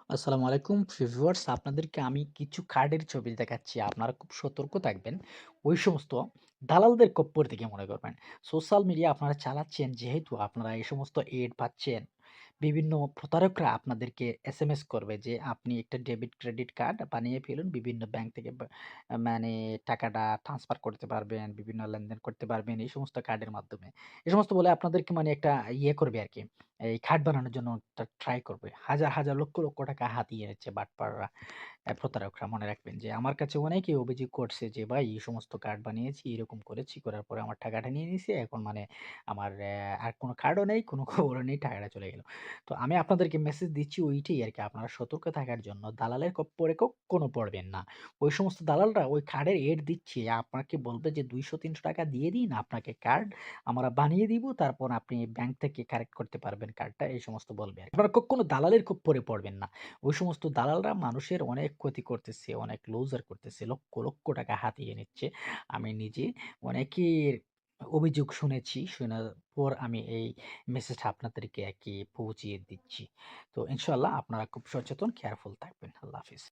আসসালামু আলাইকুম ভিউয়ার্স, আপনাদেরকে আমি কিছু কার্ডের ছবি দেখাচ্ছি। আপনারা খুব সতর্ক থাকবেন। ওই সমস্ত দালালদের কপ্পর থেকে মনে করবেন। সোশ্যাল মিডিয়া আপনারা চালাচ্ছেন যেহেতু আপনারা এই সমস্ত এড পাচ্ছেন। বিভিন্ন প্রতারকরা আপনাদেরকে এসএমএস করবে যে আপনি একটা ডেবিট ক্রেডিট কার্ড বানিয়ে ফেলুন। বিভিন্ন ব্যাংক থেকে মানে টাকাটা ট্রান্সফার করতে পারবেন, বিভিন্ন লেনদেন করতে পারবেন এই সমস্ত কার্ডের মাধ্যমে। এই সমস্ত বলে আপনাদেরকে মানে একটা করবে আরকি। এই কার্ড বানানোর জন্য ট্রাই করবে। হাজার, হাজার লক্ষ, লক্ষ টাকা হাতিয়ে নিচ্ছে বাটপাররা, প্রতারকরা। মনে রাখবেন যে আমার কাছে অনেকেই অভিযোগ করছে যে, "ভাই এই সমস্ত কার্ড বানিয়েছি, এরকম করেছি, করার পরে আমার টাকাটা নিয়ে নিছে। এখন মানে আমার আর কোনো কার্ডও নেই, কোনো খবরও নেই, টাকাটা চলে গেল।" তো আমি আপনাদেরকে মেসেজ দিচ্ছি ওইটাই আরকি আপনারা সতর্ক থাকার জন্য। দালালের খপ্পরে কক্ষনো পড়বেন না। ওই সমস্ত দালালরা ওই কার্ডের এড দিচ্ছে। আপনাকে বলবে যে, ৳২০০-৩০০ দিয়ে দিন, আপনাকে কার্ড আমরা বানিয়ে দিব। তারপর আপনি ব্যাংক থেকে কারেক্ট করতে পারবেন কার্ডটা। এই সমস্ত বলবে আরকি। আপনারা কক্ষনো দালালের খপ্পরে পড়বেন না। ওই সমস্ত দালালরা মানুষের অনেক ক্ষতি করতেছে, অনেক লুজার করতেছে। লক্ষ, লক্ষ টাকা হাতিয়ে নিচ্ছে। আমি নিজে অনেকের অভিযোগ শুনেছি। শোনার পর আমি এই মেসেজটা আপনাদেরকে আরকি পৌঁছিয়ে দিচ্ছি। তো ইনশাআল্লাহ আপনারা খুব সচেতন, কেয়ারফুল থাকবেন। আল্লাহ হাফেজ।